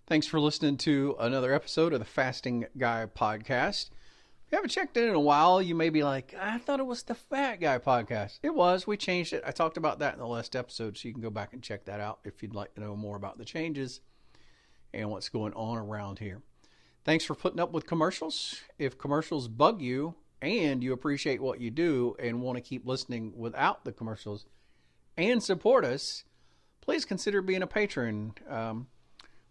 Thanks for listening to another episode of the Fasting Guy Podcast. If you haven't checked it in a while, you may be like, I thought it was the Fat Guy Podcast. It was. We changed it. I talked about that in the last episode, so you can go back and check that out if you'd like to know more about the changes and what's going on around here. Thanks for putting up with commercials. If commercials bug you and you appreciate what you do and want to keep listening without the commercials and support us, please consider being a patron.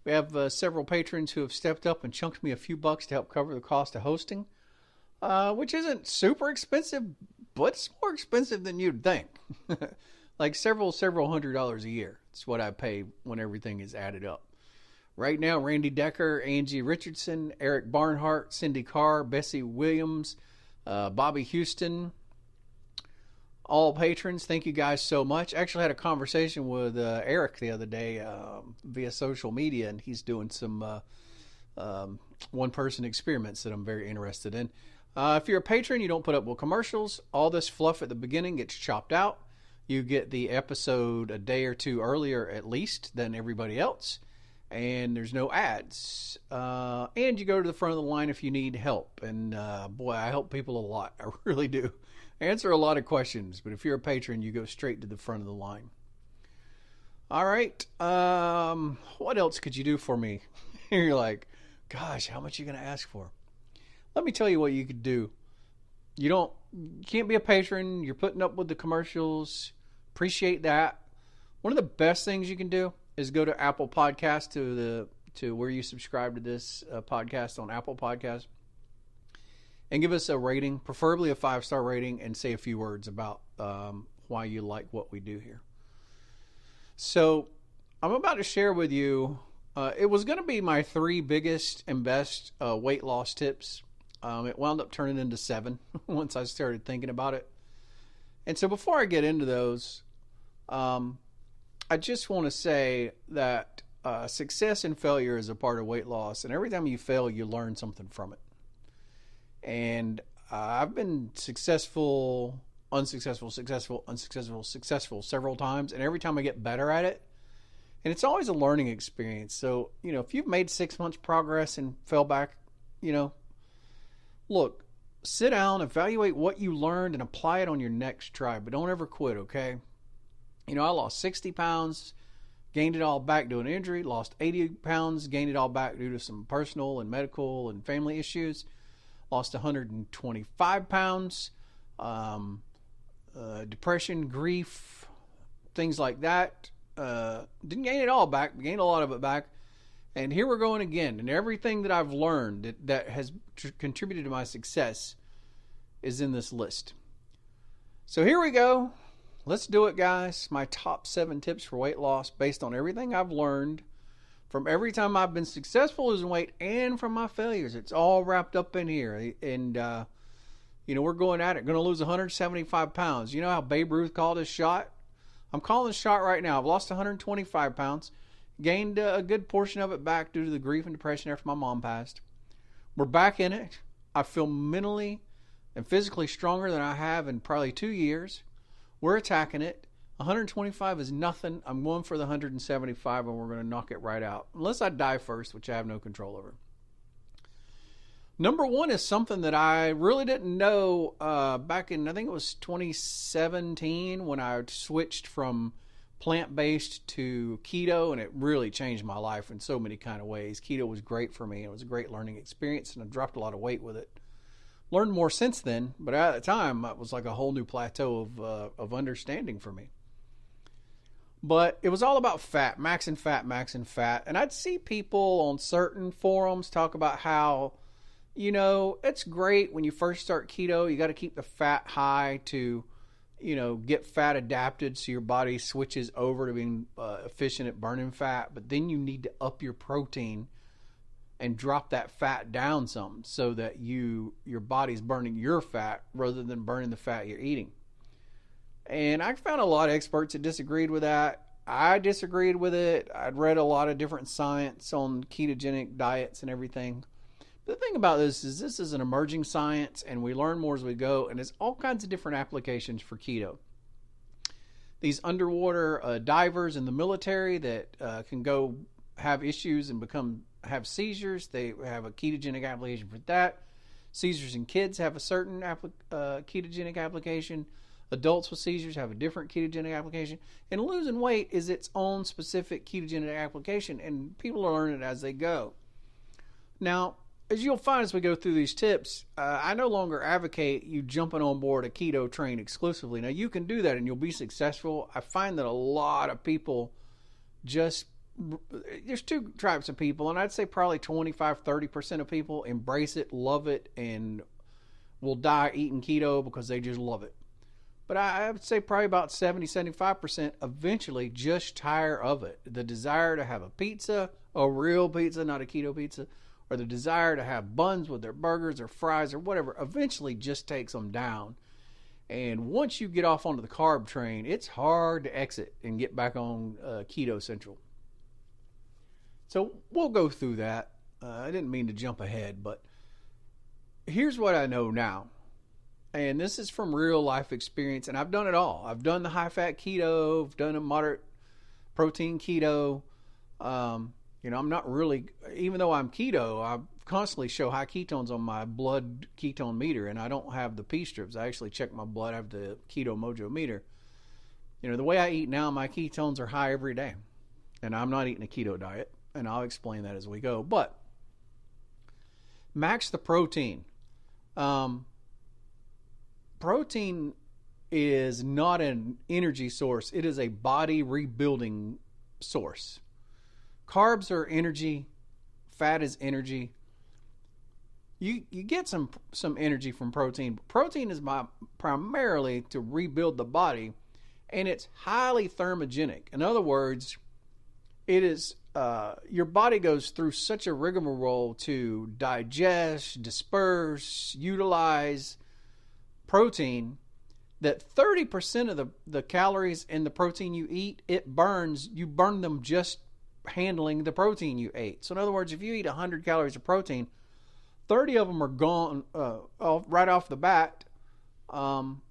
We have several patrons who have stepped up and chunked me a few bucks to help cover the cost of hosting, which isn't super expensive, but it's more expensive than you'd think. Like several $100s a year. It's what I pay when everything is added up. Right now, Randy Decker, Angie Richardson, Eric Barnhart, Cindy Carr, Bessie Williams, Bobby Houston, all patrons. Thank you guys so much. I actually had a conversation with Eric the other day via social media, and he's doing some one-person experiments that I'm very interested in. If you're a patron, you don't put up with commercials. All this fluff at the beginning gets chopped out. You get the episode a day or two earlier at least than everybody else, and there's no ads. And you go to the front of the line if you need help. And boy, I help people a lot. I really do. I answer a lot of questions, but if you're a patron, you go straight to the front of the line. All right. What else could you do for me? You're like, gosh, how much are you going to ask for? Let me tell you what you could do. You can't be a patron. You're putting up with the commercials. Appreciate that. One of the best things you can do is go to Apple Podcasts, to where you subscribe to this podcast on Apple Podcasts, and give us a rating, preferably a 5-star rating, and say a few words about why you like what we do here. So I'm about to share with you, it was going to be my 3 biggest and best weight loss tips. It wound up turning into 7 once I started thinking about it. And so before I get into those, I just want to say that success and failure is a part of weight loss. And every time you fail, you learn something from it. And I've been successful, unsuccessful, successful, unsuccessful, successful several times. And every time I get better at it. And it's always a learning experience. So, if you've made 6 months progress and fell back, look, sit down, evaluate what you learned and apply it on your next try. But don't ever quit, okay? I lost 60 pounds, gained it all back due to an injury, lost 80 pounds, gained it all back due to some personal and medical and family issues. Lost 125 pounds, depression, grief, things like that. Didn't gain it all back, gained a lot of it back. And here we're going again. And everything that I've learned that has contributed to my success is in this list. So here we go. Let's do it, guys. My top 7 tips for weight loss based on everything I've learned from every time I've been successful losing weight and from my failures. It's all wrapped up in here. And, we're going at it. Going to lose 175 pounds. You know how Babe Ruth called his shot? I'm calling the shot right now. I've lost 125 pounds. Gained a good portion of it back due to the grief and depression after my mom passed. We're back in it. I feel mentally and physically stronger than I have in probably 2 years. We're attacking it. 125 is nothing. I'm going for the 175, and we're going to knock it right out. Unless I die first, which I have no control over. Number 1 is something that I really didn't know back in, I think it was 2017, when I switched from plant-based to keto, and it really changed my life in so many kind of ways. Keto was great for me. It was a great learning experience, and I dropped a lot of weight with it. Learned more since then, but at the time, it was like a whole new plateau of understanding for me. But it was all about fat, maxing fat, maxing fat. And I'd see people on certain forums talk about how, it's great when you first start keto, you got to keep the fat high to, get fat adapted so your body switches over to being efficient at burning fat. But then you need to up your protein and drop that fat down some so that your body's burning your fat rather than burning the fat you're eating. And I found a lot of experts that disagreed with that. I disagreed with it. I'd read a lot of different science on ketogenic diets and everything. But the thing about this is an emerging science, and we learn more as we go, and there's all kinds of different applications for keto. These underwater divers in the military that can go have issues and have seizures, they have a ketogenic application for that. Seizures in kids have a certain ketogenic application. Adults with seizures have a different ketogenic application. And losing weight is its own specific ketogenic application, and people are learning it as they go. Now, as you'll find as we go through these tips, I no longer advocate you jumping on board a keto train exclusively. Now, you can do that and you'll be successful. I find that a lot of people there's two types of people, and I'd say probably 25-30% of people embrace it, love it, and will die eating keto because they just love it. But I would say probably about 70-75% eventually just tire of it. The desire to have a pizza, a real pizza, not a keto pizza, or the desire to have buns with their burgers or fries or whatever, eventually just takes them down. And once you get off onto the carb train, it's hard to exit and get back on Keto Central. So we'll go through that. I didn't mean to jump ahead, but here's what I know now. And this is from real life experience, and I've done it all. I've done the high fat keto, I've done a moderate protein keto. I'm not really, even though I'm keto, I constantly show high ketones on my blood ketone meter, and I don't have the P strips. I actually check my blood. I have the Keto Mojo meter. The way I eat now, my ketones are high every day, and I'm not eating a keto diet, and I'll explain that as we go. But max the protein. Protein is not an energy source. It is a body rebuilding source. Carbs are energy. Fat is energy. You get some energy from protein. Protein is primarily to rebuild the body, and it's highly thermogenic. In other words, it is your body goes through such a rigmarole to digest, disperse, utilize protein that 30% of the calories in the protein you eat, you burn them just handling the protein you ate. So in other words, if you eat 100 calories of protein, 30 of them are gone right off the bat from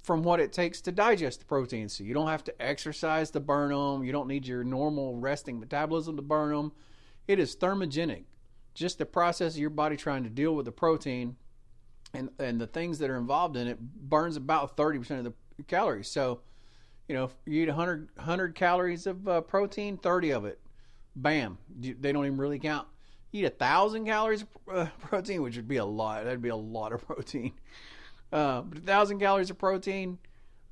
what it takes to digest the protein. So you don't have to exercise to burn them. You don't need your normal resting metabolism to burn them. It is thermogenic, just the process of your body trying to deal with the protein and the things that are involved in it burns about 30% of the calories. So, if you eat 100 calories of protein, 30 of it, bam, they don't even really count. You eat 1,000 calories of protein, which would be a lot. That'd be a lot of protein. But 1,000 calories of protein,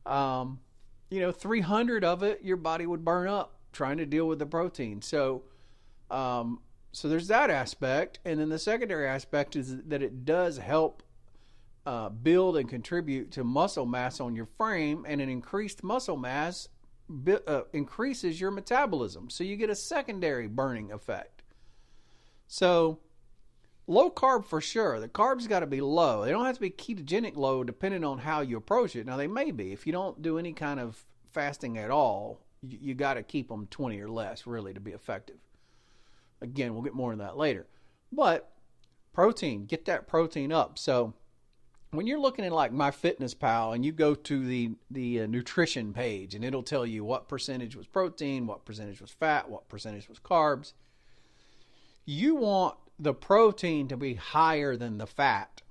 300 of it, your body would burn up trying to deal with the protein. So there's that aspect. And then the secondary aspect is that it does help build and contribute to muscle mass on your frame, and an increased muscle mass increases your metabolism. So you get a secondary burning effect. So low carb for sure. The carbs got to be low. They don't have to be ketogenic low depending on how you approach it. Now they may be. If you don't do any kind of fasting at all, you got to keep them 20 or less really to be effective. Again, we'll get more into that later. But protein, get that protein up. So when you're looking at like MyFitnessPal and you go to the nutrition page, and it'll tell you what percentage was protein, what percentage was fat, what percentage was carbs. You want the protein to be higher than the fat.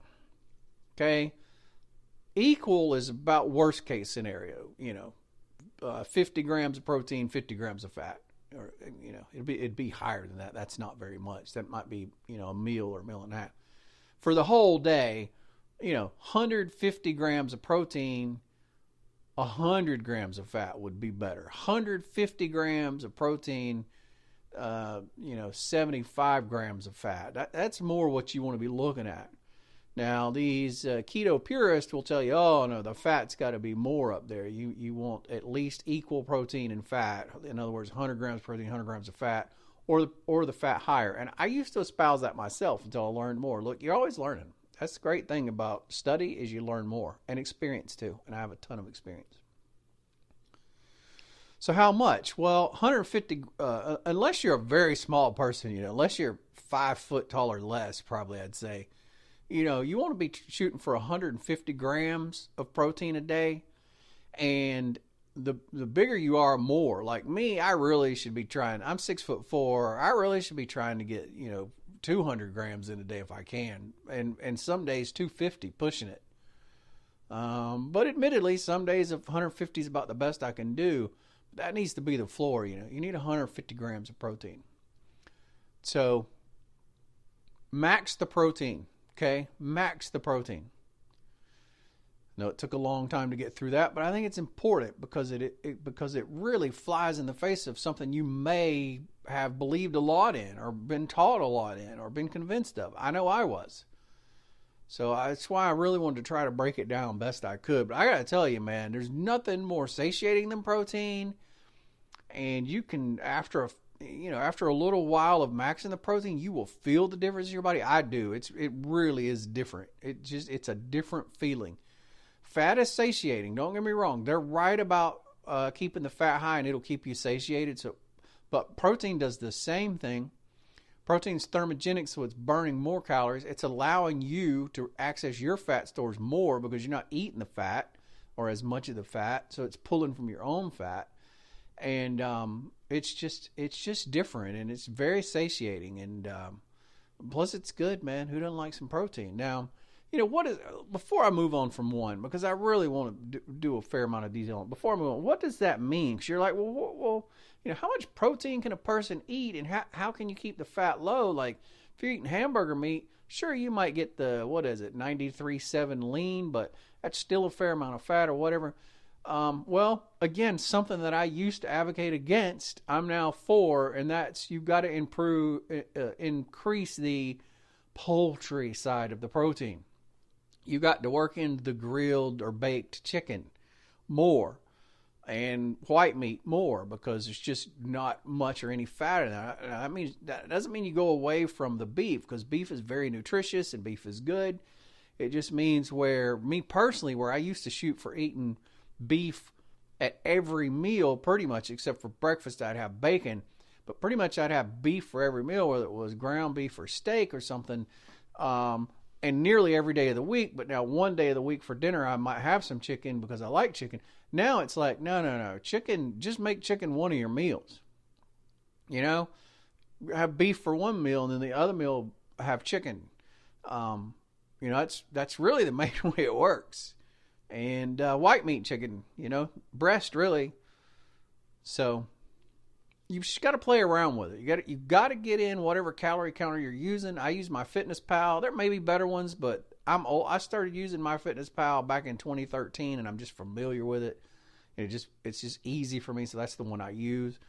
Okay? Equal is about worst case scenario. 50 grams of protein, 50 grams of fat. Or it'd be higher than that. That's not very much. That might be a meal or a meal and a half. For the whole day, 150 grams of protein, 100 grams of fat would be better. 150 grams of protein, 75 grams of fat. That's more what you want to be looking at. Now, these keto purists will tell you, oh, no, the fat's got to be more up there. You want at least equal protein and fat. In other words, 100 grams of protein, 100 grams of fat, or the fat higher. And I used to espouse that myself until I learned more. Look, you're always learning. That's the great thing about study is you learn more, and experience too. And I have a ton of experience. So how much? Well, 150, unless you're a very small person, unless you're 5 foot tall or less, probably I'd say, you want to be shooting for 150 grams of protein a day. And the bigger you are, more. Like me, I really should be trying. I'm 6'4". I really should be trying to get 200 grams in a day if I can, and some days 250, pushing it. But admittedly, some days 150 is about the best I can do. That needs to be the floor. You need 150 grams of protein. So max the protein. Okay, max the protein. No, it took a long time to get through that, but I think it's important because it really flies in the face of something you may have believed a lot in, or been taught a lot in, or been convinced of. I know I was. So that's why I really wanted to try to break it down best I could. But I got to tell you, man, there's nothing more satiating than protein. And you can, after a little while of maxing the protein, you will feel the difference in your body. I do. It really is different. It's a different feeling. Fat is satiating. Don't get me wrong. They're right about keeping the fat high, and it'll keep you satiated. But protein does the same thing. Protein's thermogenic, so it's burning more calories. It's allowing you to access your fat stores more because you're not eating the fat or as much of the fat. So it's pulling from your own fat, and it's just different, and it's very satiating. And plus, it's good, man. Who doesn't like some protein? Now, before I move on from one, because I really want to do a fair amount of detail on it, before I move on, what does that mean? Because you're like, well, how much protein can a person eat, and how can you keep the fat low? Like, if you're eating hamburger meat, sure, you might get the, 93.7 lean, but that's still a fair amount of fat or whatever. Well, again, something that I used to advocate against, I'm now for, and that's you've got to increase the poultry side of the protein. You got to work into the grilled or baked chicken more, and white meat more, because there's just not much or any fat in that. I mean, that doesn't mean you go away from the beef, because beef is very nutritious and beef is good. It just means where I used to shoot for eating beef at every meal, pretty much, except for breakfast, I'd have bacon. But pretty much I'd have beef for every meal, whether it was ground beef or steak or something, and nearly every day of the week. But now one day of the week for dinner, I might have some chicken because I like chicken. Now it's like, no. Chicken, just make chicken one of your meals. Have beef for one meal, and then the other meal have chicken. That's really the main way it works. And white meat chicken, breast, really. So you've just got to play around with it. You got to get in whatever calorie counter you're using. I use MyFitnessPal. There may be better ones, but I'm old. I started using MyFitnessPal back in 2013, and I'm just familiar with it. It's just easy for me, so that's the one I use.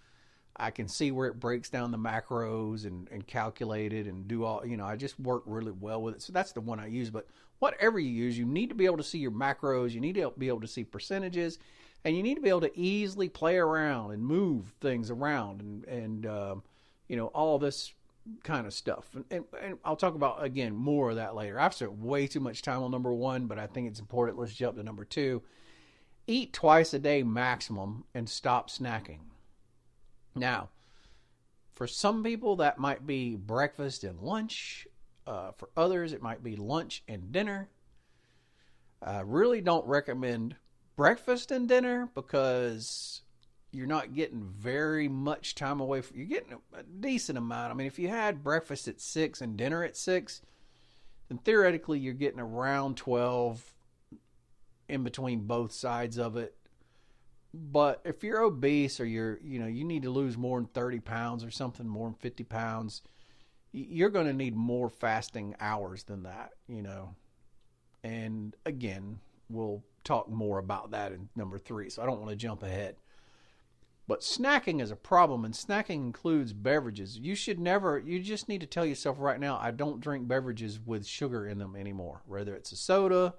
I can see where it breaks down the macros and calculate it and do all, I just work really well with it. So that's the one I use. But whatever you use, you need to be able to see your macros. You need to be able to see percentages. And you need to be able to easily play around and move things around and all this kind of stuff. And I'll talk about, again, more of that later. I've spent way too much time on number one, but I think it's important. Let's jump to number two. Eat twice a day maximum and stop snacking. Now, for some people, that might be breakfast and lunch. For others, it might be lunch and dinner. I really don't recommend breakfast and dinner because you're not getting very much time away. You're getting a decent amount. I mean, if you had breakfast at 6 and dinner at 6, then theoretically you're getting around 12 in between both sides of it. But if you're obese or you need to lose more than 30 pounds or something, more than 50 pounds, you're going to need more fasting hours than that, And again, we'll talk more about that in number 3, so I don't want to jump ahead. But snacking is a problem, and snacking includes beverages. You just need to tell yourself right now, I don't drink beverages with sugar in them anymore. Whether it's a soda,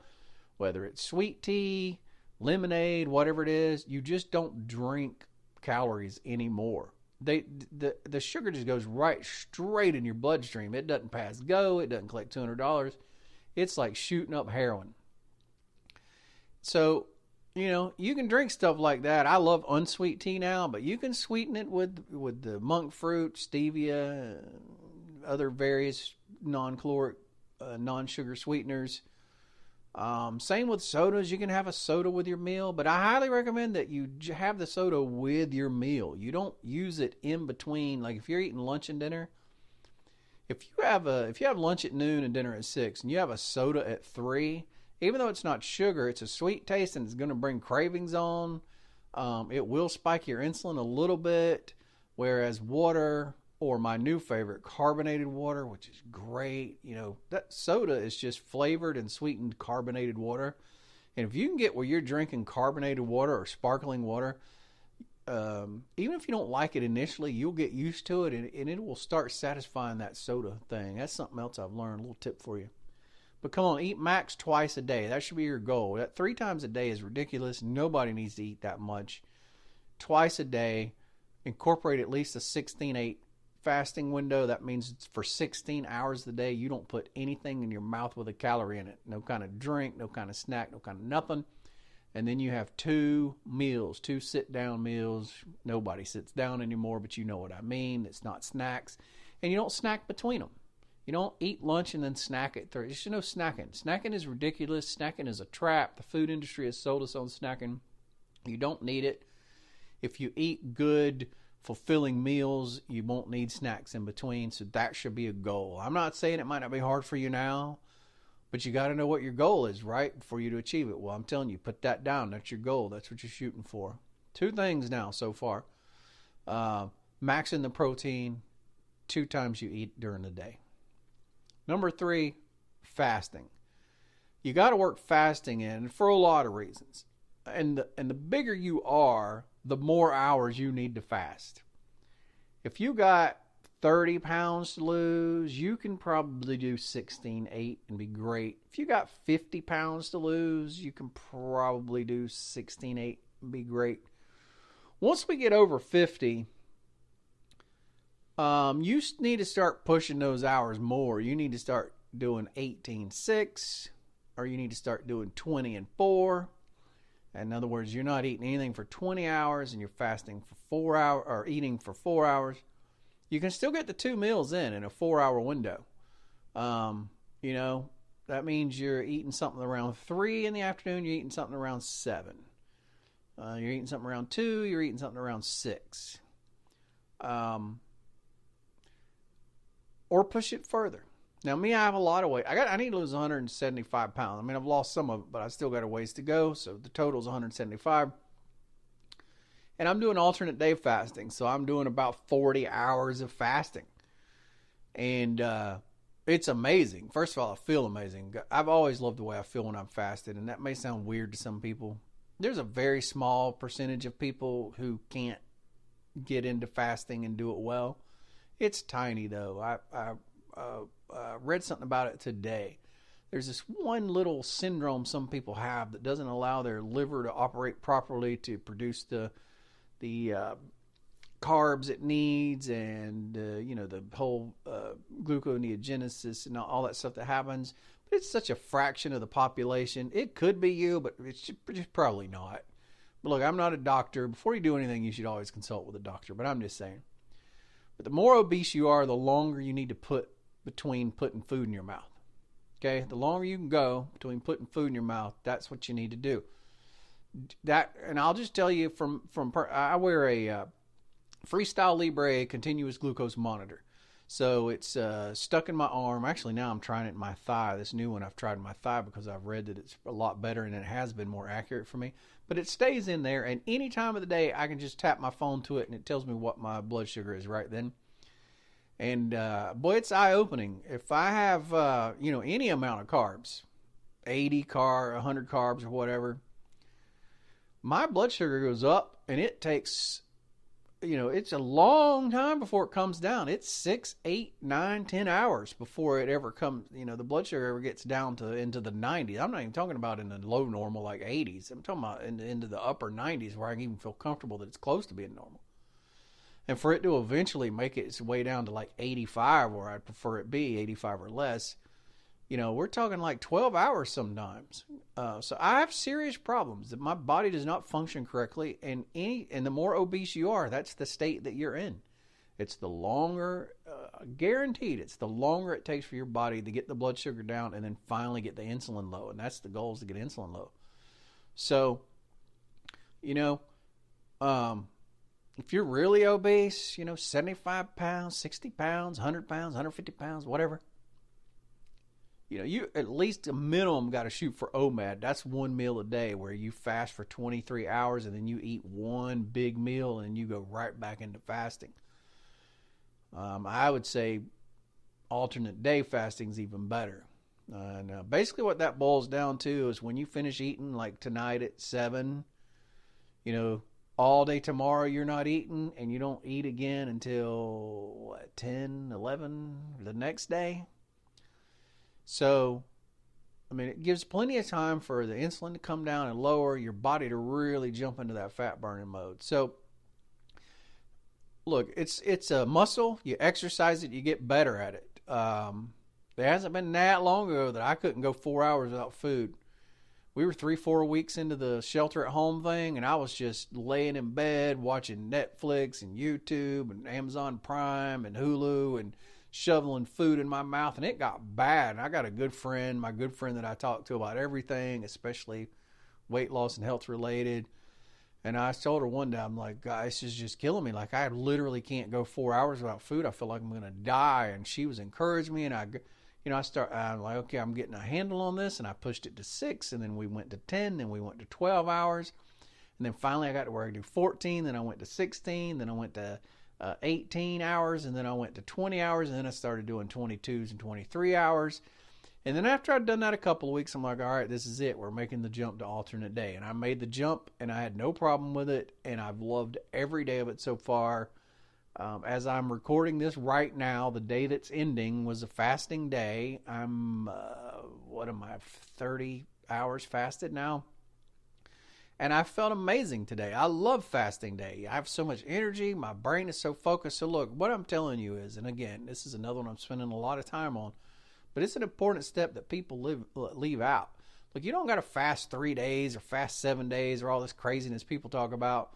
whether it's sweet tea, lemonade, whatever it is, you just don't drink calories anymore. The sugar just goes right straight in your bloodstream. It doesn't pass go. It doesn't collect $200. It's like shooting up heroin. So, you can drink stuff like that. I love unsweet tea now, but you can sweeten it with the monk fruit, stevia, other various non-caloric, non-sugar sweeteners. Same with sodas. You can have a soda with your meal, but I highly recommend that you have the soda with your meal. You don't use it in between. Like if you're eating lunch and dinner, if you have lunch at noon and dinner at 6, and you have a soda at 3, even though it's not sugar, it's a sweet taste and it's going to bring cravings on. It will spike your insulin a little bit, whereas water, or my new favorite, carbonated water, which is great. That soda is just flavored and sweetened carbonated water. And if you can get where you're drinking carbonated water or sparkling water, even if you don't like it initially, you'll get used to it, and it will start satisfying that soda thing. That's something else I've learned. A little tip for you. But come on, eat max twice a day. That should be your goal. That 3 times a day is ridiculous. Nobody needs to eat that much. Twice a day. Incorporate at least a 16-8 fasting window. That means for 16 hours a day, you don't put anything in your mouth with a calorie in it. No kind of drink, no kind of snack, no kind of nothing. And then you have 2 meals, 2 sit-down meals. Nobody sits down anymore, but you know what I mean. It's not snacks. And you don't snack between them. You don't eat lunch and then snack at 3. There's no snacking. Snacking is ridiculous. Snacking is a trap. The food industry has sold us on snacking. You don't need it. If you eat good, fulfilling meals, you won't need snacks in between. So that should be a goal. I'm not saying it might not be hard for you now, but you got to know what your goal is, right, for you to achieve it. Well, I'm telling you, put that down. That's your goal. That's what you're shooting for. 2 things now so far. Maxing the protein 2 times you eat during the day. Number 3, fasting. You got to work fasting in for a lot of reasons. And the bigger you are, the more hours you need to fast. If you got 30 pounds to lose, you can probably do 16-8 and be great. If you got 50 pounds to lose, you can probably do 16-8 and be great. Once we get over 50, you need to start pushing those hours more. You need to start doing 18-6, or you need to start doing 20-4. In other words, you're not eating anything for 20 hours and you're fasting for 4 hours, or eating for 4 hours. You can still get the 2 meals in a 4-hour window. That means you're eating something around 3 in the afternoon. You're eating something around 7. You're eating something around 2. You're eating something around 6. Or push it further. Now, me, I have a lot of weight. I need to lose 175 pounds. I mean, I've lost some of it, but I still got a ways to go. So the total is 175. And I'm doing alternate day fasting. So I'm doing about 40 hours of fasting. And it's amazing. First of all, I feel amazing. I've always loved the way I feel when I'm fasted. And that may sound weird to some people. There's a very small percentage of people who can't get into fasting and do it well. It's tiny, though. I read something about it today. There's this one little syndrome some people have that doesn't allow their liver to operate properly to produce the carbs it needs, and the whole gluconeogenesis and all that stuff that happens. But it's such a fraction of the population. It could be you, but it's just probably not. But look, I'm not a doctor. Before you do anything, you should always consult with a doctor. But I'm just saying. But the more obese you are, the longer you need to put between putting food in your mouth. Okay? The longer you can go between putting food in your mouth, that's what you need to do. And I'll just tell you I wear a Freestyle Libre continuous glucose monitor. So it's stuck in my arm. Actually, now I'm trying it in my thigh. This new one I've tried in my thigh because I've read that it's a lot better and it has been more accurate for me. But it stays in there, and any time of the day I can just tap my phone to it and it tells me what my blood sugar is right then. And boy, it's eye-opening. If I have any amount of carbs, 100 carbs or whatever, my blood sugar goes up, and it takes, it's a long time before it comes down. It's 6, 8, 9, 10 hours before it ever comes, the blood sugar ever gets down into the 90s. I'm not even talking about in the low normal, like 80s. I'm talking about into the upper 90s where I can even feel comfortable that it's close to being normal. And for it to eventually make its way down to like 85, where I'd prefer it be 85 or less, we're talking like 12 hours sometimes. So I have serious problems that my body does not function correctly. And the more obese you are, that's the state that you're in. It's the longer guaranteed it's the longer it takes for your body to get the blood sugar down and then finally get the insulin low. And that's the goal, is to get insulin low. So, if you're really obese, 75 pounds, 60 pounds, 100 pounds, 150 pounds, whatever, you at least a minimum got to shoot for OMAD. That's one meal a day where you fast for 23 hours and then you eat one big meal and you go right back into fasting. I would say alternate day fasting is even better. Now, basically what that boils down to is when you finish eating, like tonight at 7, all day tomorrow you're not eating, and you don't eat again until 10, 11 the next day. So, it gives plenty of time for the insulin to come down and lower, your body to really jump into that fat burning mode. So, look, it's a muscle. You exercise it, you get better at it. It hasn't been that long ago that I couldn't go 4 hours without food. We were 3-4 weeks into the shelter at home thing, and I was just laying in bed watching Netflix and YouTube and Amazon Prime and Hulu and shoveling food in my mouth, and it got bad. And I got a good friend, my good friend that I talk to about everything, especially weight loss and health related. And I told her one day, I'm like, guys, this is just killing me. Like, I literally can't go 4 hours without food. I feel like I'm going to die. And she was encouraging me, and I'm like, okay, I'm getting a handle on this, and I pushed it to 6, and then we went to 10, then we went to 12 hours, and then finally I got to where I do 14, then I went to 16, then I went to 18 hours, and then I went to 20 hours, and then I started doing 22s and 23 hours. And then after I'd done that a couple of weeks, I'm like, all right, this is it. We're making the jump to alternate day. And I made the jump, and I had no problem with it, and I've loved every day of it so far. As I'm recording this right now, the day that's ending was a fasting day. I'm, 30 hours fasted now? And I felt amazing today. I love fasting day. I have so much energy. My brain is so focused. So look, what I'm telling you is, and again, this is another one I'm spending a lot of time on, but it's an important step that people leave out. Look, you don't got to fast 3 days or fast 7 days or all this craziness people talk about,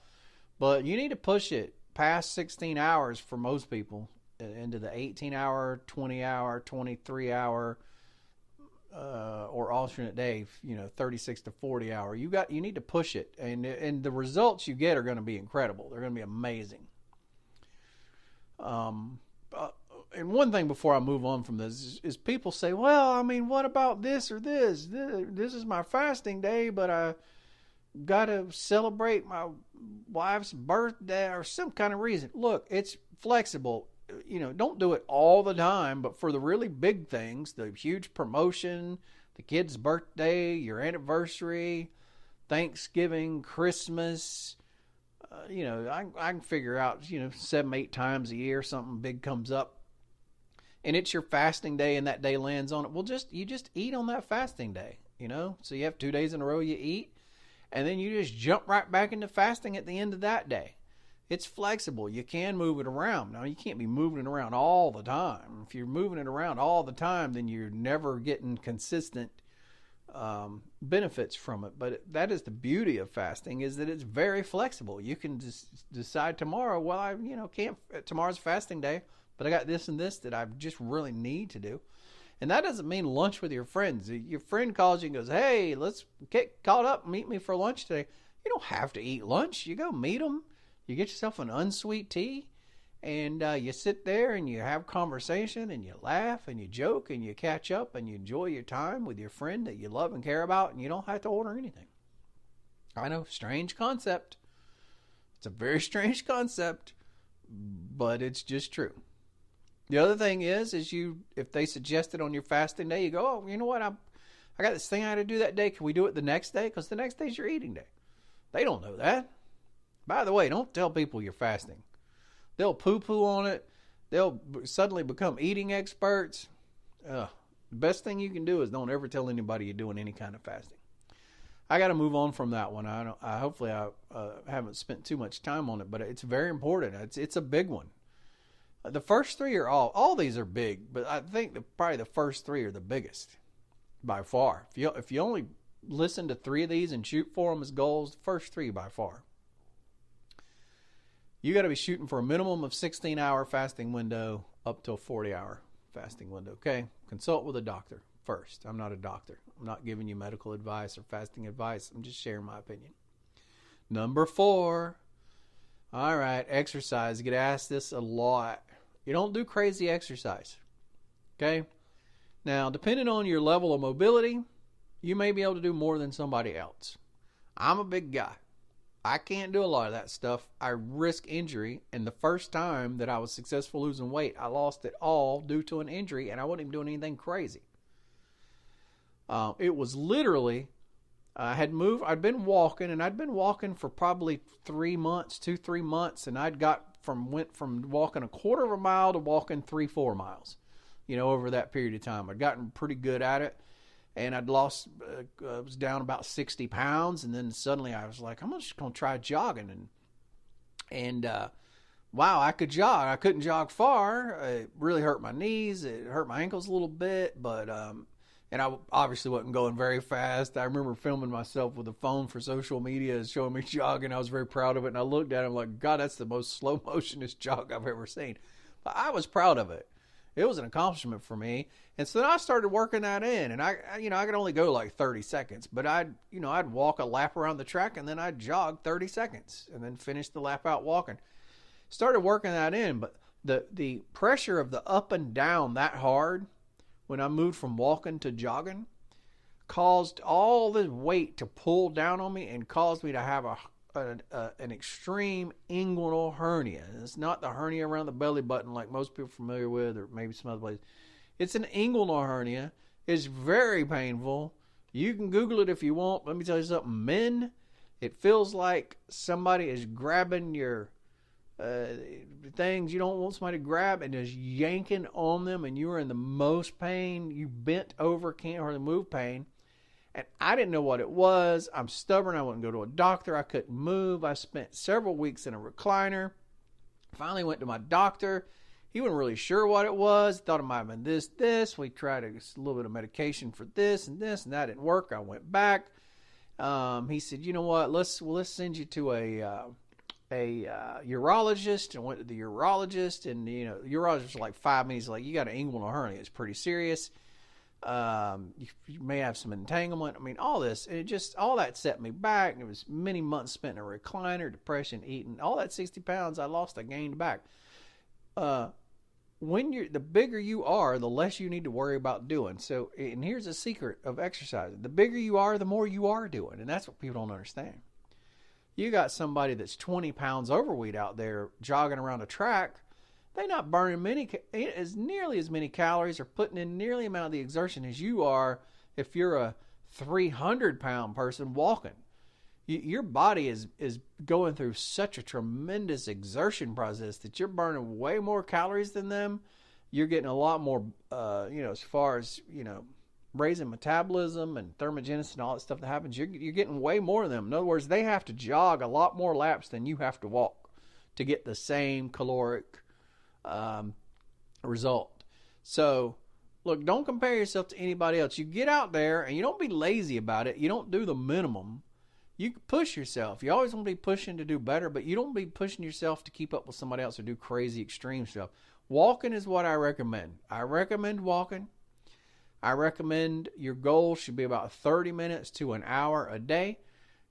but you need to push it past 16 hours for most people into the 18-hour, 20-hour, 23-hour, or alternate day, 36 to 40 hour. You need to push it, and the results you get are going to be incredible. They're going to be amazing. And one thing before I move on from this is people say, well, what about this or this? This is my fasting day, but I got to celebrate my wife's birthday or some kind of reason. Look, it's flexible. Don't do it all the time, but for the really big things, the huge promotion, the kid's birthday, your anniversary, Thanksgiving, Christmas, I can figure out, 7-8 times a year something big comes up, and it's your fasting day and that day lands on it. Well, you just eat on that fasting day, so you have 2 days in a row you eat, and then you just jump right back into fasting at the end of that day. It's flexible. You can move it around. Now, you can't be moving it around all the time. If you're moving it around all the time, then you're never getting consistent benefits from it. But that is the beauty of fasting, is that it's very flexible. You can just decide tomorrow, well, I can't, tomorrow's fasting day, but I got this and this that I just really need to do. And that doesn't mean lunch with your friends. Your friend calls you and goes, hey, let's get caught up, meet me for lunch today. You don't have to eat lunch. You go meet them. You get yourself an unsweet tea, and you sit there and you have conversation and you laugh and you joke and you catch up and you enjoy your time with your friend that you love and care about, and you don't have to order anything. I know, strange concept. It's a very strange concept, but it's just true. The other thing is if they suggest it on your fasting day, you go, oh, you know what? I got this thing I had to do that day. Can we do it the next day? Because the next day's your eating day. They don't know that. By the way, don't tell people you're fasting. They'll poo-poo on it. They'll suddenly become eating experts. The best thing you can do is don't ever tell anybody you're doing any kind of fasting. I got to move on from that one. Hopefully I haven't spent too much time on it, but it's very important. It's a big one. The first three are all these are big, but I think probably the first three are the biggest by far. If you only listen to 3 of these and shoot for them as goals, the first 3 by far. You got to be shooting for a minimum of 16-hour fasting window up to a 40-hour fasting window. Okay, consult with a doctor first. I'm not a doctor. I'm not giving you medical advice or fasting advice. I'm just sharing my opinion. Number 4. All right, exercise. You get asked this a lot. You don't do crazy exercise. Okay? Now, depending on your level of mobility, you may be able to do more than somebody else. I'm a big guy. I can't do a lot of that stuff. I risk injury. And the first time that I was successful losing weight, I lost it all due to an injury, and I wasn't even doing anything crazy. It was literally, I'd been walking for probably 3 months, 2-3 months, and went from walking a quarter of a mile to walking 3-4 miles, over that period of time. I'd gotten pretty good at it, and I'd lost, I was down about 60 pounds, and then suddenly I was like, I'm just going to try jogging, and wow, I could jog. I couldn't jog far. It really hurt my knees. It hurt my ankles a little bit, but and I obviously wasn't going very fast. I remember filming myself with a phone for social media and showing me jogging. I was very proud of it. And I looked at it and I'm like, God, that's the most slow motionist jog I've ever seen. But I was proud of it. It was an accomplishment for me. And so then I started working that in. And I could only go like 30 seconds. But I'd walk a lap around the track and then I'd jog 30 seconds and then finish the lap out walking. Started working that in. But the pressure of the up and down that hard, when I moved from walking to jogging, caused all this weight to pull down on me and caused me to have an extreme inguinal hernia. And it's not the hernia around the belly button like most people are familiar with, or maybe some other places. It's an inguinal hernia. It's very painful. You can Google it if you want. Let me tell you something. Men, it feels like somebody is grabbing your things you don't want somebody to grab and just yanking on them, and you are in the most pain. You bent over, can't hardly move pain. And I didn't know what it was. I'm stubborn. I wouldn't go to a doctor. I couldn't move. I spent several weeks in a recliner. Finally went to my doctor. He wasn't really sure what it was. Thought it might have been this. We tried a little bit of medication for this, and that didn't work. I went back. He said, you know what? Let's send you to a urologist, and went to the urologist, and the urologist was like 5 minutes, like, you got an inguinal hernia. It's pretty serious. You may have some entanglement. I mean, all this, and all that set me back. And it was many months spent in a recliner, depression, eating. All that 60 pounds I lost, I gained back. The bigger you are, the less you need to worry about doing. So, and here's a secret of exercising. The bigger you are, the more you are doing. And that's what people don't understand. You got somebody that's 20 pounds overweight out there jogging around a track. They're not burning nearly as many calories or putting in nearly the amount of the exertion as you are if you're a 300-pound person walking. Your body is going through such a tremendous exertion process that you're burning way more calories than them. You're getting a lot more, as far as, raising metabolism and thermogenesis and all that stuff that happens. You're getting way more of them. In other words, they have to jog a lot more laps than you have to walk to get the same caloric result. So, look, don't compare yourself to anybody else. You get out there and you don't be lazy about it. You don't do the minimum. You push yourself. You always want to be pushing to do better, but you don't be pushing yourself to keep up with somebody else or do crazy extreme stuff. Walking is what I recommend. I recommend walking. I recommend your goal should be about 30 minutes to an hour a day.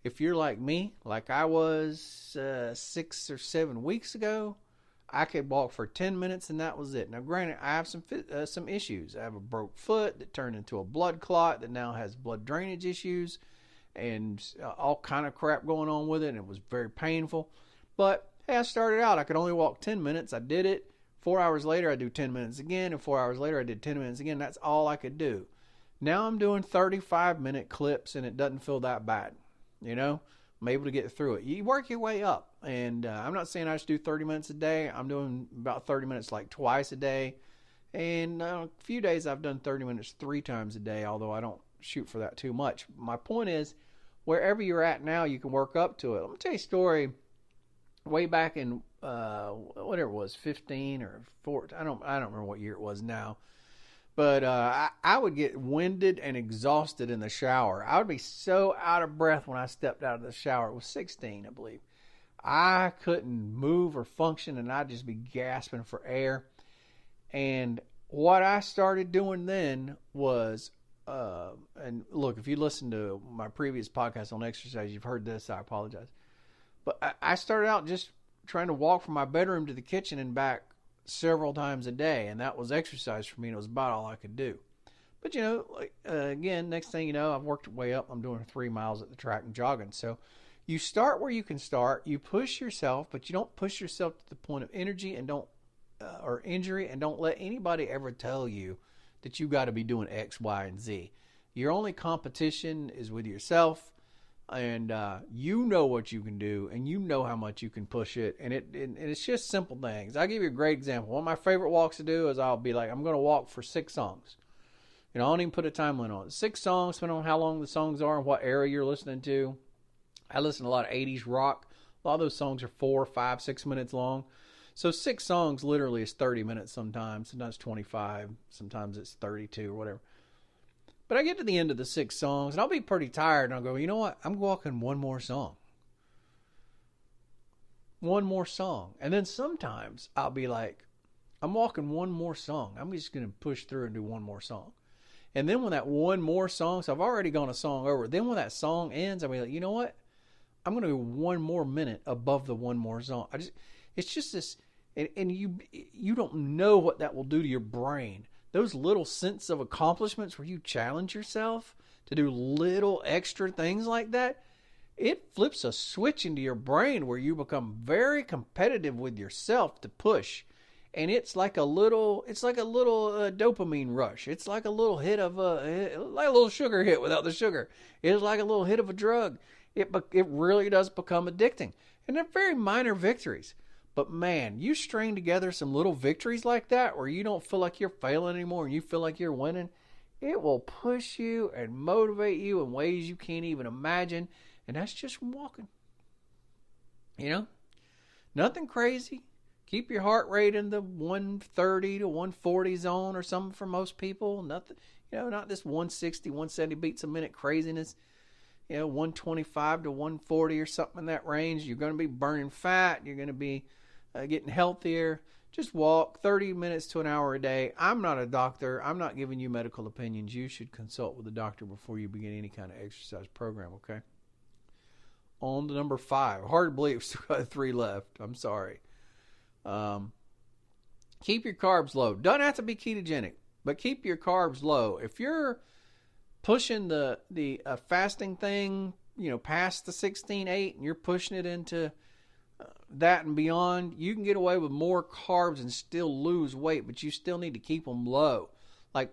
If you're like me, like I was 6 or 7 weeks ago, I could walk for 10 minutes and that was it. Now, granted, I have some issues. I have a broke foot that turned into a blood clot that now has blood drainage issues and all kind of crap going on with it, and it was very painful. But, hey, I started out. I could only walk 10 minutes. I did it. 4 hours later, I do 10 minutes again, and 4 hours later, I did 10 minutes again. That's all I could do. Now I'm doing 35-minute clips, and it doesn't feel that bad. I'm able to get through it. You work your way up, and I'm not saying I just do 30 minutes a day. I'm doing about 30 minutes like twice a day, and a few days I've done 30 minutes 3 times a day, although I don't shoot for that too much. My point is, wherever you're at now, you can work up to it. Let me tell you a story. Way back in whatever it was, 15 or 14, I don't remember what year it was now. But I would get winded and exhausted in the shower. I would be so out of breath when I stepped out of the shower. It was 16, I believe. I couldn't move or function, and I'd just be gasping for air. And what I started doing then was, and look, if you listen to my previous podcast on exercise, you've heard this. I apologize. But I started out just trying to walk from my bedroom to the kitchen and back several times a day. And that was exercise for me. And it was about all I could do. But, again, next thing you know, I've worked way up. I'm doing 3 miles at the track and jogging. So you start where you can start. You push yourself, but you don't push yourself to the point of energy and or injury, and don't let anybody ever tell you that you got to be doing X, Y, and Z. Your only competition is with yourself, and you know what you can do, and you know how much you can push it, and it's just simple things. I'll give you a great example. One of my favorite walks to do is I'll be like, I'm going to walk for 6 songs. I don't even put a time limit on it. 6 songs, depending on how long the songs are and what era you're listening to. I listen to a lot of 80s rock. A lot of those songs are 4, 5, 6 minutes long. So 6 songs literally is 30 minutes sometimes 25, sometimes it's 32 or whatever. But I get to the end of the 6 songs and I'll be pretty tired and I'll go, you know what? I'm walking one more song. One more song. And then sometimes I'll be like, I'm walking one more song. I'm just going to push through and do one more song. And then when that one more song, so I've already gone a song over. Then when that song ends, I'll be like, you know what? I'm going to go 1 more minute above the one more song. It's just this, and you don't know what that will do to your brain. Those little sense of accomplishments where you challenge yourself to do little extra things like that, it flips a switch into your brain where you become very competitive with yourself to push. And it's like a little dopamine rush. It's like a little hit of like a little sugar hit without the sugar. It's like a little hit of a drug. It really does become addicting. And they're very minor victories. But man, you string together some little victories like that where you don't feel like you're failing anymore and you feel like you're winning. It will push you and motivate you in ways you can't even imagine. And that's just walking. Nothing crazy. Keep your heart rate in the 130 to 140 zone or something for most people. Nothing, not this 160, 170 beats a minute craziness. 125 to 140 or something in that range. You're going to be burning fat. You're going to be getting healthier. Just walk 30 minutes to an hour a day. I'm not a doctor. I'm not giving you medical opinions. You should consult with a doctor before you begin any kind of exercise program, okay? On to number 5. Hard to believe, still got 3 left. I'm sorry. Keep your carbs low. Doesn't have to be ketogenic, but keep your carbs low. If you're pushing the fasting thing, past the 16-8, and you're pushing it into that and beyond, you can get away with more carbs and still lose weight, but you still need to keep them low. Like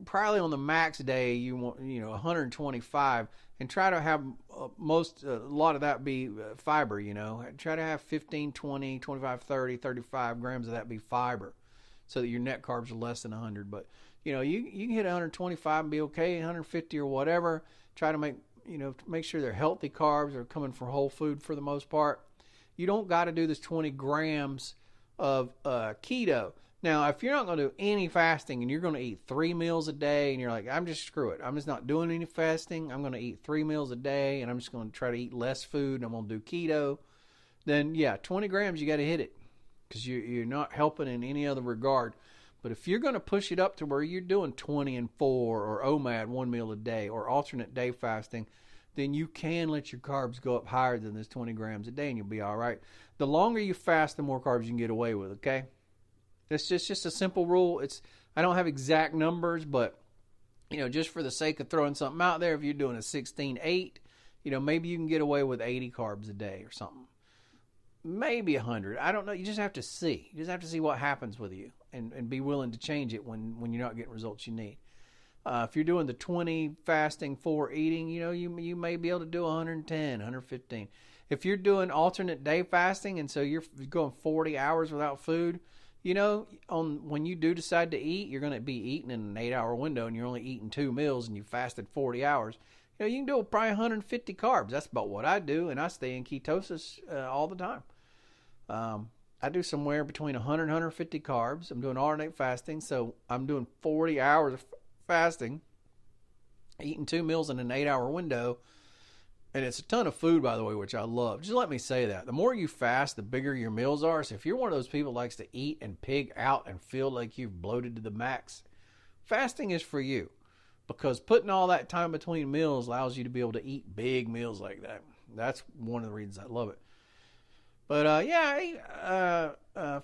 probably on the max day, you want 125, and try to have a lot of that be fiber. Try to have 15, 20, 25, 30, 35 grams of that be fiber, so that your net carbs are less than 100. But you can hit 125 and be okay, 150 or whatever. Try to make sure they're healthy carbs, are coming from whole food for the most part. You don't got to do this 20 grams of keto. Now, if you're not going to do any fasting and you're going to eat 3 meals a day and you're like, I'm just screw it. I'm just not doing any fasting. I'm going to eat 3 meals a day and I'm just going to try to eat less food and I'm going to do keto. Then, 20 grams, you got to hit it because you're not helping in any other regard. But if you're going to push it up to where you're doing 20 and 4 or OMAD 1 meal a day or alternate day fasting, then you can let your carbs go up higher than this 20 grams a day and you'll be all right. The longer you fast, the more carbs you can get away with, okay? It's just a simple rule. I don't have exact numbers, but just for the sake of throwing something out there, if you're doing a 16-8, maybe you can get away with 80 carbs a day or something. Maybe 100. I don't know. You just have to see. You just have to see what happens with you and be willing to change it when you're not getting results you need. If you're doing the 20 fasting, 4 eating, you may be able to do 110, 115. If you're doing alternate day fasting and so you're going 40 hours without food, when you do decide to eat, you're going to be eating in an 8-hour window and you're only eating 2 meals and you fasted 40 hours. You can do probably 150 carbs. That's about what I do, and I stay in ketosis all the time. I do somewhere between 100 and 150 carbs. I'm doing alternate fasting, so I'm doing 40 hours of fasting, eating 2 meals in an 8-hour window, And it's a ton of food, by the way, which I love. Just let me say that. The more you fast, the bigger your meals are. So if you're one of those people who likes to eat and pig out and feel like you've bloated to the max, fasting is for you. Because putting all that time between meals allows you to be able to eat big meals like that. That's one of the reasons I love it. But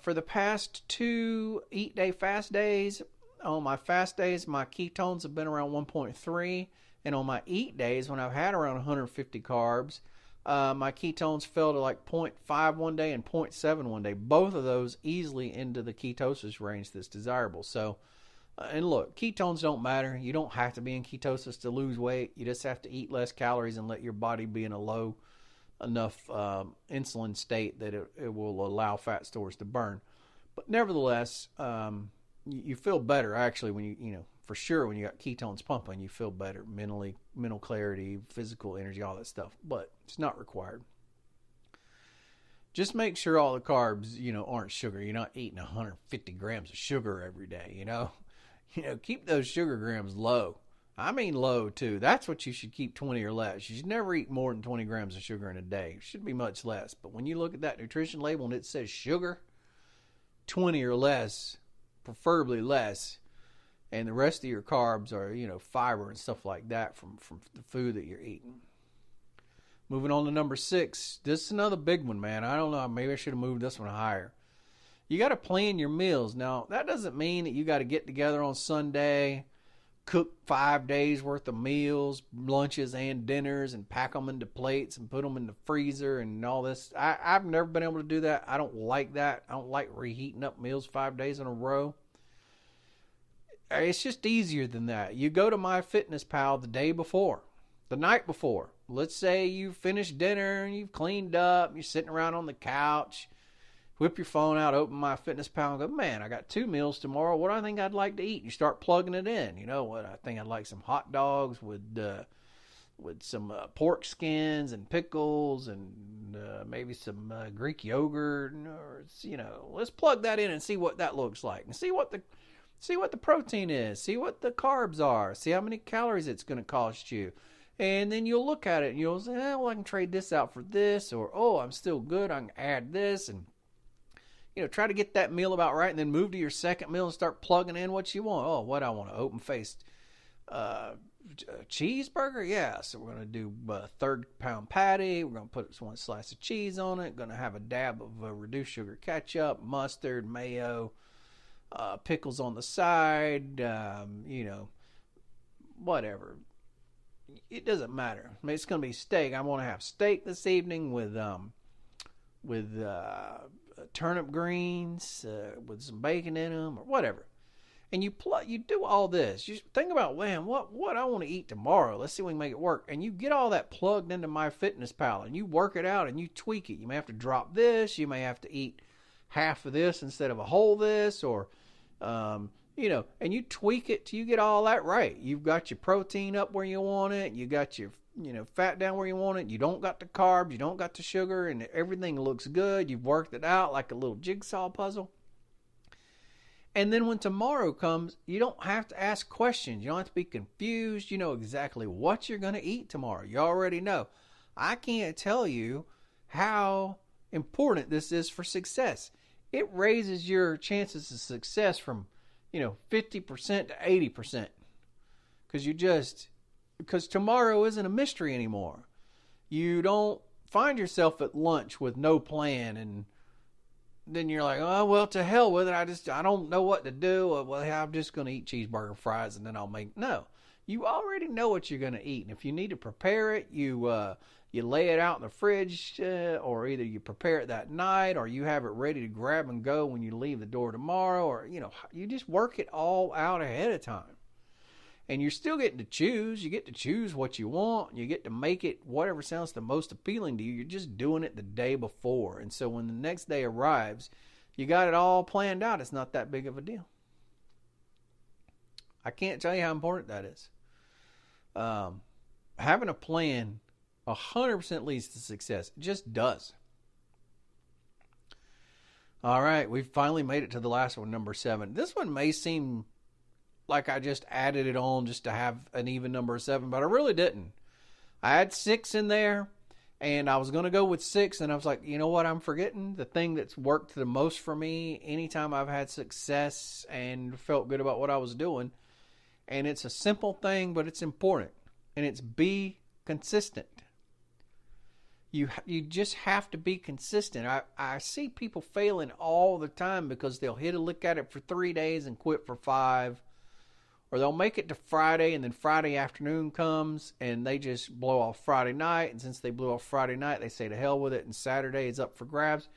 for the past 2 eat day fast days, on my fast days, my ketones have been around 1.3. And on my eat days, when I've had around 150 carbs, my ketones fell to like 0.5 one day and 0.7 one day. Both of those easily into the ketosis range that's desirable. So, and look, ketones don't matter. You don't have to be in ketosis to lose weight. You just have to eat less calories and let your body be in a low enough insulin state that it will allow fat stores to burn. But nevertheless, you feel better actually when you know, for sure when you got ketones pumping, you feel better mentally, mental clarity, physical energy, all that stuff. But it's not required. Just make sure all the carbs, you know, aren't sugar. You're not eating 150 grams of sugar every day, you know. You know, keep those sugar grams low. I mean low too. That's what you should keep, 20 or less. You should never eat more than 20 grams of sugar in a day. It should be much less. But when you look at that nutrition label and it says sugar, 20 or less, preferably less, and the rest of your carbs are, you know, fiber and stuff like that from the food that you're eating. Moving on to number 6. This is another big one, man. I don't know. Maybe I should have moved this one higher. You got to plan your meals. Now, that doesn't mean that you got to get together on Sunday, cook 5 days worth of meals, lunches and dinners, and pack them into plates and put them in the freezer and all this. I've never been able to do that. I don't like that. I don't like reheating up meals 5 days in a row. It's just easier than that. You go to MyFitnessPal the day before, the night before. Let's say you finished dinner and you've cleaned up, you're sitting around on the couch, whip your phone out, open MyFitnessPal and go, man, I got 2 meals tomorrow. What do I think I'd like to eat? You start plugging it in. You know what? I think I'd like some hot dogs with some pork skins and pickles and maybe some Greek yogurt. Or, you know, let's plug that in and see what that looks like and see what the protein is, see what the carbs are, see how many calories it's going to cost you. And then you'll look at it and you'll say, well, I can trade this out for this, or, oh, I'm still good, I can add this. And, you know, try to get that meal about right and then move to your second meal and start plugging in what you want. Oh, what I want, an open-faced cheeseburger? Yeah, so we're going to do a 3rd-pound patty. We're going to put 1 slice of cheese on it. Going to have a dab of reduced sugar ketchup, mustard, mayo, pickles on the side, you know, whatever. It doesn't matter. I mean, it's going to be steak. I want to have steak this evening with turnip greens, with some bacon in them, or whatever. And you do all this. You think about, man, what I want to eat tomorrow. Let's see if we can make it work. And you get all that plugged into MyFitnessPal, and you work it out, and you tweak it. You may have to drop this. You may have to eat half of this instead of a whole this, or you know, and you tweak it till you get all that right. You've got your protein up where you want it. You got your, you know, fat down where you want it. You don't got the carbs. You don't got the sugar, and everything looks good. You've worked it out like a little jigsaw puzzle. And then when tomorrow comes, you don't have to ask questions. You don't have to be confused. You know exactly what you're going to eat tomorrow. You already know. I can't tell you how important this is for success. It raises your chances of success from, you know, 50% to 80%. Because tomorrow isn't a mystery anymore. You don't find yourself at lunch with no plan and then you're like, oh, well, to hell with it. I don't know what to do. Well, I'm just going to eat cheeseburger fries and then I'll make. No, you already know what you're going to eat. And if you need to prepare it, you lay it out in the fridge, or either you prepare it that night or you have it ready to grab and go when you leave the door tomorrow, or, you know, you just work it all out ahead of time. And you're still getting to choose. You get to choose what you want. You get to make it whatever sounds the most appealing to you. You're just doing it the day before. And so when the next day arrives, you got it all planned out. It's not that big of a deal. I can't tell you how important that is. Having a plan 100% leads to success. It just does. All right, we've finally made it to the last one, number 7. This one may seem like I just added it on just to have an even number of 7, but I really didn't. I had 6 in there, and I was going to go with 6, and I was like, you know what I'm forgetting? The thing that's worked the most for me anytime I've had success and felt good about what I was doing, and it's a simple thing, but it's important, and it's be consistent. You just have to be consistent. I see people failing all the time because they'll hit a lick at it for 3 days and quit for 5. Or they'll make it to Friday, and then Friday afternoon comes, and they just blow off Friday night. And since they blew off Friday night, they say to hell with it, and Saturday is up for grabs.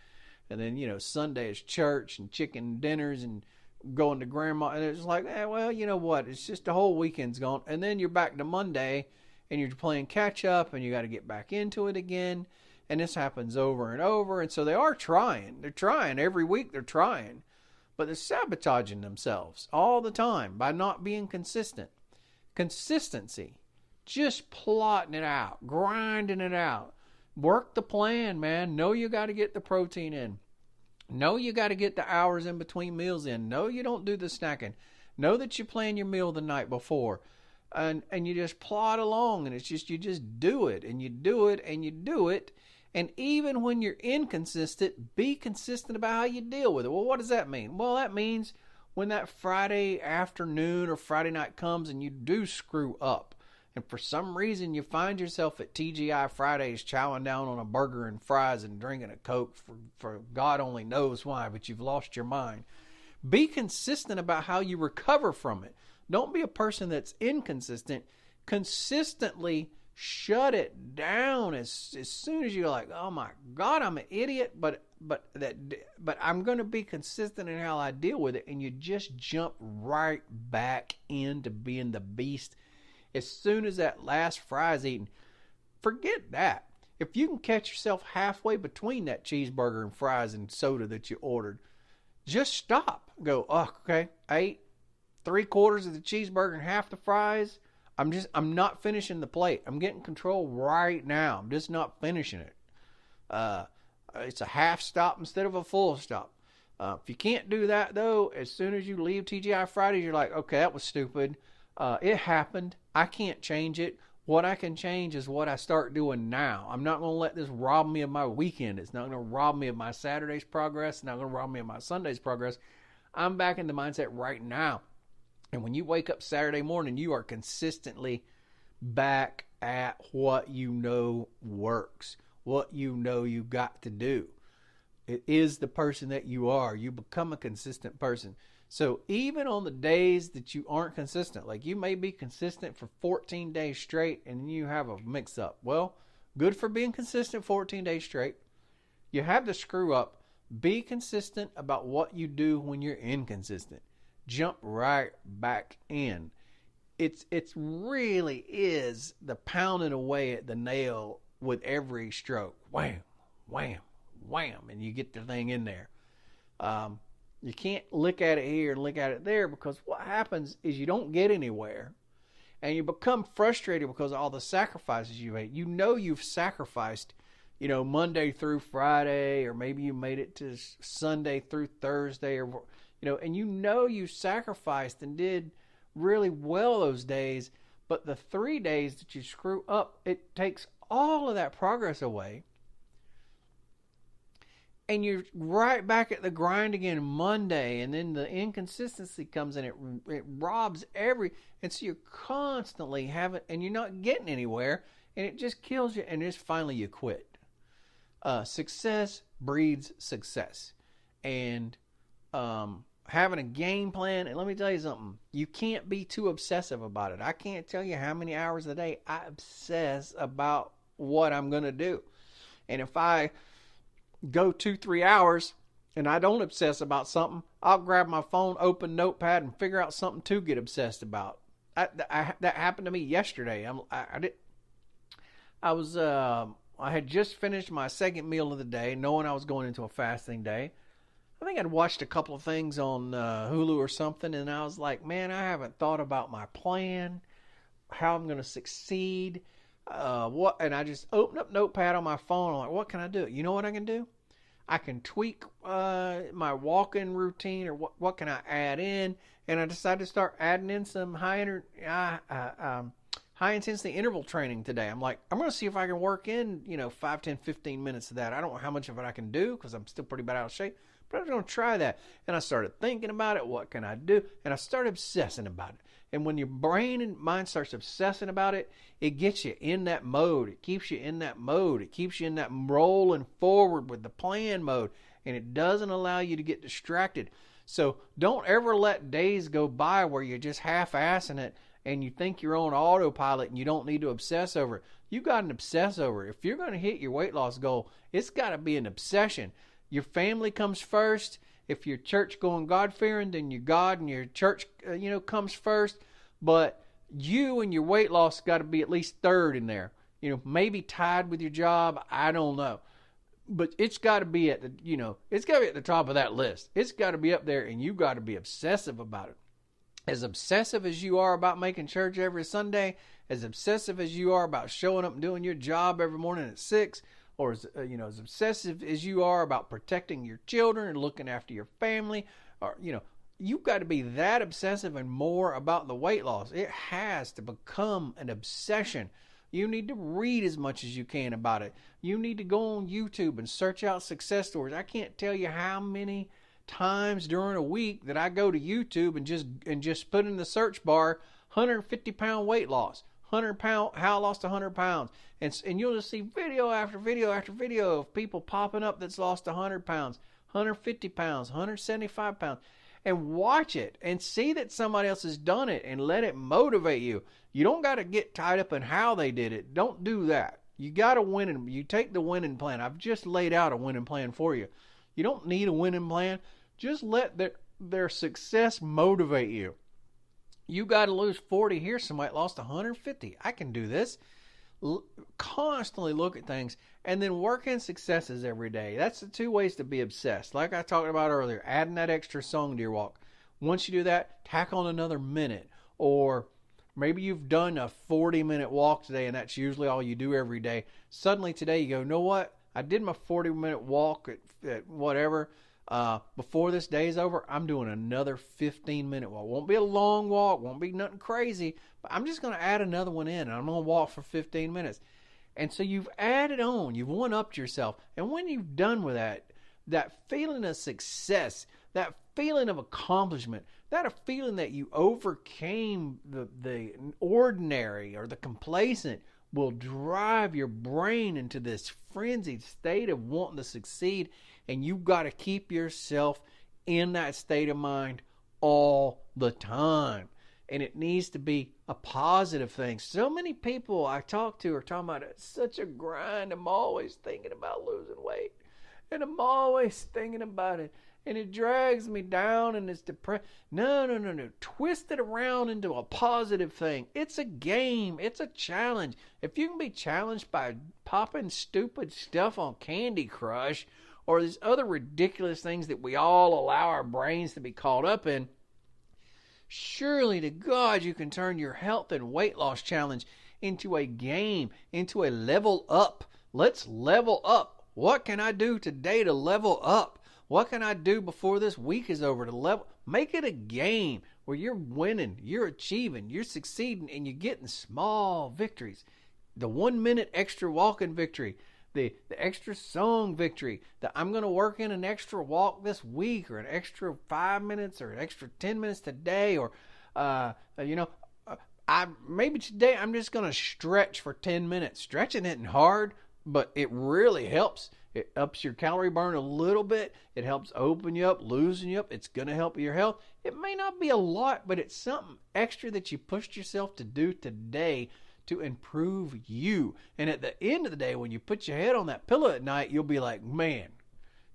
And then, Sunday is church and chicken dinners and going to grandma. And it's like, well, you know what? It's just the whole weekend's gone. And then you're back to Monday, and you're playing catch up, and you got to get back into it again. And this happens over and over. And so they are trying. They're trying. Every week they're trying. But they're sabotaging themselves all the time by not being consistent. Consistency. Just plotting it out. Grinding it out. Work the plan, man. Know you got to get the protein in. Know you got to get the hours in between meals in. Know you don't do the snacking. Know that you plan your meal the night before. And you just plot along. And it's just, you just do it. And you do it. And you do it. And even when you're inconsistent, be consistent about how you deal with it. Well, what does that mean? Well, that means when that Friday afternoon or Friday night comes and you do screw up, and for some reason you find yourself at TGI Fridays chowing down on a burger and fries and drinking a Coke for God only knows why, but you've lost your mind. Be consistent about how you recover from it. Don't be a person that's inconsistent. Consistently shut it down as soon as you're like, oh my God, I'm an idiot, but I'm going to be consistent in how I deal with it, and you just jump right back into being the beast as soon as that last fry's eaten. Forget that. If you can catch yourself halfway between that cheeseburger and fries and soda that you ordered, just stop. Go, oh, okay, I ate 3/4 of the cheeseburger and half the fries. I'm not finishing the plate. I'm getting control right now. I'm just not finishing it. It's a half stop instead of a full stop. If you can't do that, though, as soon as you leave TGI Fridays, you're like, okay, that was stupid. It happened. I can't change it. What I can change is what I start doing now. I'm not going to let this rob me of my weekend. It's not going to rob me of my Saturday's progress. It's not going to rob me of my Sunday's progress. I'm back in the mindset right now. And when you wake up Saturday morning, you are consistently back at what you know works, what you know you got to do. It is the person that you are. You become a consistent person. So even on the days that you aren't consistent, like you may be consistent for 14 days straight and you have a mix up. Well, good for being consistent 14 days straight. You have to screw up. Be consistent about what you do when you're inconsistent. Jump right back in. It's really is the pounding away at the nail with every stroke. Wham, wham, wham, and you get the thing in there. You can't look at it here and look at it there, because what happens is you don't get anywhere, and you become frustrated because of all the sacrifices you made. You know you've sacrificed, Monday through Friday, or maybe you made it to Sunday through Thursday, or and you sacrificed and did really well those days, but the 3 days that you screw up, it takes all of that progress away. And you're right back at the grind again Monday, and then the inconsistency comes in. It robs and so you're constantly and you're not getting anywhere, and it just kills you, and just finally you quit. Success breeds success. And having a game plan, and let me tell you something, you can't be too obsessive about it. I can't tell you how many hours a day I obsess about what I'm going to do. And if I go 2-3 hours and I don't obsess about something, I'll grab my phone, open Notepad, and figure out something to get obsessed about. That happened to me yesterday. I had just finished my second meal of the day, knowing I was going into a fasting day. I think I'd watched a couple of things on Hulu or something, and I was like, man, I haven't thought about my plan, how I'm going to succeed, and I just opened up Notepad on my phone. I'm like, what can I do? You know what I can do? I can tweak my walk-in routine, or what can I add in? And I decided to start adding in some high high intensity interval training today. I'm like, I'm going to see if I can work in, 5, 10, 15 minutes of that. I don't know how much of it I can do because I'm still pretty bad out of shape, but I'm going to try that. And I started thinking about it. What can I do? And I started obsessing about it. And when your brain and mind starts obsessing about it, it gets you in that mode. It keeps you in that mode. It keeps you in that rolling forward with the plan mode. And it doesn't allow you to get distracted. So don't ever let days go by where you're just half-assing it and you think you're on autopilot and you don't need to obsess over it. You got to obsess over it. If you're going to hit your weight loss goal, it's got to be an obsession. Your family comes first. If you're church-going, God-fearing, then your God and your church, comes first. But you and your weight loss got to be at least third in there. Maybe tied with your job. I don't know. But it's got to be at it's got to be at the top of that list. It's got to be up there, and you got to be obsessive about it. As obsessive as you are about making church every Sunday, as obsessive as you are about showing up and doing your job every morning at 6, or as obsessive as you are about protecting your children and looking after your family, or you've got to be that obsessive and more about the weight loss. It has to become an obsession. You need to read as much as you can about it. You need to go on YouTube and search out success stories. I can't tell you how many times during a week that I go to YouTube and just put in the search bar 150-pound weight loss, 100-pound, how I lost 100 pounds. And you'll just see video after video after video of people popping up that's lost 100 pounds, 150 pounds, 175 pounds. And watch it and see that somebody else has done it and let it motivate you. You don't got to get tied up in how they did it. Don't do that. You got to win. You take the winning plan. I've just laid out a winning plan for you. You don't need a winning plan. Just let their success motivate you. You got to lose 40. Here's somebody that lost 150. I can do this. Constantly look at things and then work in successes every day. That's the two ways to be obsessed. Like I talked about earlier, adding that extra song to your walk. Once you do that, tack on another minute. Or maybe you've done a 40-minute walk today and that's usually all you do every day. Suddenly today you go, you know what? I did my 40-minute walk at whatever. Before this day is over, I'm doing another 15-minute walk. Won't be a long walk, won't be nothing crazy, but I'm just going to add another one in, and I'm going to walk for 15 minutes. And so you've added on, you've one-upped yourself. And when you've done with that feeling of success, that feeling of accomplishment, that a feeling that you overcame the ordinary or the complacent will drive your brain into this frenzied state of wanting to succeed. And you've got to keep yourself in that state of mind all the time. And it needs to be a positive thing. So many people I talk to are talking about it's such a grind. I'm always thinking about losing weight. And I'm always thinking about it. And it drags me down and it's depressing. No. Twist it around into a positive thing. It's a game. It's a challenge. If you can be challenged by popping stupid stuff on Candy Crush or these other ridiculous things that we all allow our brains to be caught up in, surely to God you can turn your health and weight loss challenge into a game, into a level up. Let's level up. What can I do today to level up? What can I do before this week is over to level? Make it a game where you're winning, you're achieving, you're succeeding, and you're getting small victories. The 1 minute extra walking victory. The extra song victory, that I'm going to work in an extra walk this week, or an extra 5 minutes, or an extra 10 minutes today, or maybe today I'm just going to stretch for 10 minutes. Stretching isn't hard, but it really helps. It ups your calorie burn a little bit. It helps open you up, loosen you up. It's going to help your health. It may not be a lot, but it's something extra that you pushed yourself to do today to improve you. And at the end of the day, when you put your head on that pillow at night, you'll be like, man,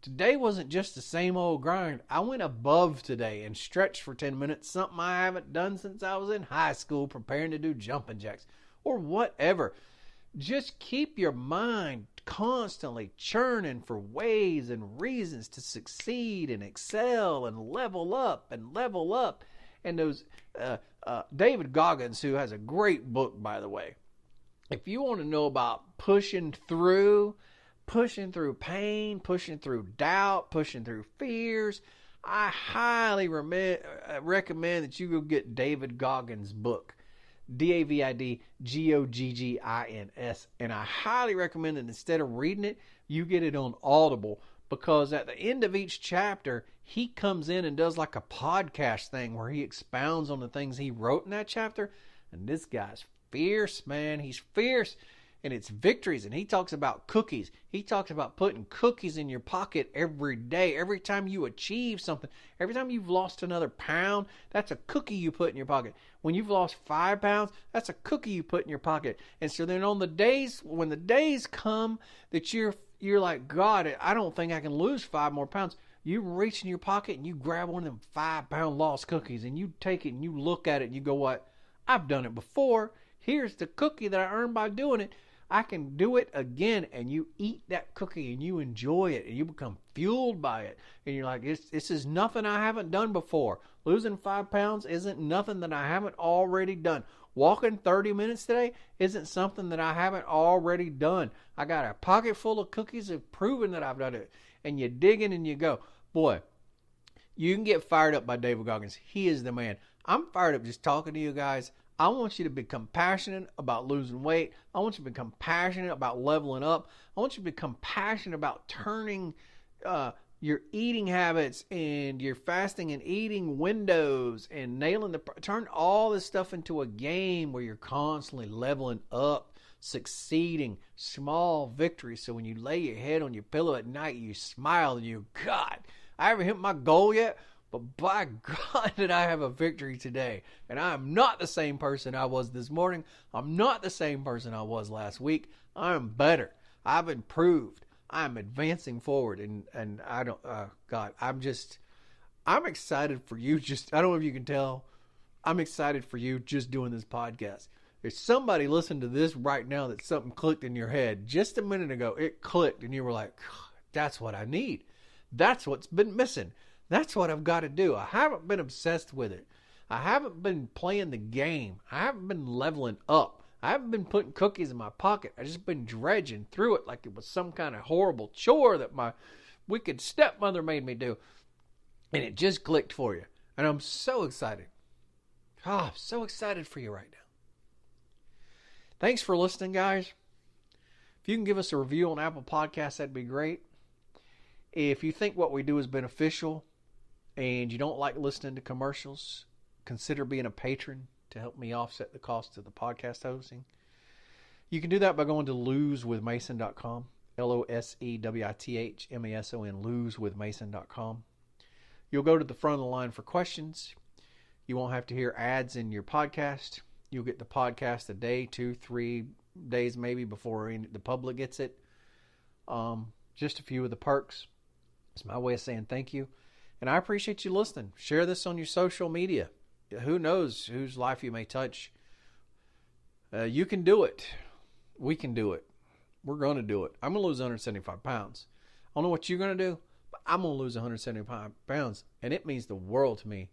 today wasn't just the same old grind. I went above today and stretched for 10 minutes, something I haven't done since I was in high school preparing to do jumping jacks or whatever. Just keep your mind constantly churning for ways and reasons to succeed and excel and level up and level up. And those David Goggins, who has a great book, by the way. If you want to know about pushing through pain, pushing through doubt, pushing through fears, I highly recommend that you go get David Goggins' book. DavidGoggins. And I highly recommend that instead of reading it, you get it on Audible, because at the end of each chapter, he comes in and does like a podcast thing where he expounds on the things he wrote in that chapter. And this guy's fierce, man. He's fierce. And it's victories. And he talks about cookies. He talks about putting cookies in your pocket every day. Every time you achieve something, every time you've lost another pound, that's a cookie you put in your pocket. When you've lost 5 pounds, that's a cookie you put in your pocket. And so then on the days, when the days come that you're like, God, I don't think I can lose 5 more pounds, you reach in your pocket and you grab one of them 5-pound lost cookies and you take it and you look at it and you go, what? I've done it before. Here's the cookie that I earned by doing it. I can do it again. And you eat that cookie and you enjoy it and you become fueled by it. And you're like, this is nothing I haven't done before. Losing 5 pounds isn't nothing that I haven't already done. Walking 30 minutes today isn't something that I haven't already done. I got a pocket full of cookies of proving that I've done it. And you dig in and you go, boy, you can get fired up by David Goggins. He is the man. I'm fired up just talking to you guys. I want you to become passionate about losing weight. I want you to become passionate about leveling up. I want you to become passionate about turning your eating habits and your fasting and eating windows and turn all this stuff into a game where you're constantly leveling up, succeeding, small victories. So when you lay your head on your pillow at night, you smile and you, God, I haven't hit my goal yet, but by God did I have a victory today. And I am not the same person I was this morning. I'm not the same person I was last week. I'm better. I've improved. I'm advancing forward. And I don't, God, I'm excited for you. I don't know if you can tell. I'm excited for you just doing this podcast. There's somebody listening to this right now that something clicked in your head. Just a minute ago, it clicked and you were like, that's what I need. That's what's been missing. That's what I've got to do. I haven't been obsessed with it. I haven't been playing the game. I haven't been leveling up. I haven't been putting cookies in my pocket. I just been dredging through it like it was some kind of horrible chore that my wicked stepmother made me do. And it just clicked for you. And I'm so excited. I'm so excited for you right now. Thanks for listening, guys. If you can give us a review on Apple Podcasts, that'd be great. If you think what we do is beneficial and you don't like listening to commercials, consider being a patron to help me offset the cost of the podcast hosting. You can do that by going to losewithmason.com, LOSEWITHMASON, losewithmason.com. You'll go to the front of the line for questions. You won't have to hear ads in your podcast. You'll get the podcast a day, 2, 3 days maybe before the public gets it. Just a few of the perks. It's my way of saying thank you. And I appreciate you listening. Share this on your social media. Who knows whose life you may touch. You can do it. We can do it. We're going to do it. I'm going to lose 175 pounds. I don't know what you're going to do, but I'm going to lose 175 pounds. And it means the world to me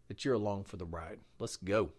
that you're along for the ride. Let's go.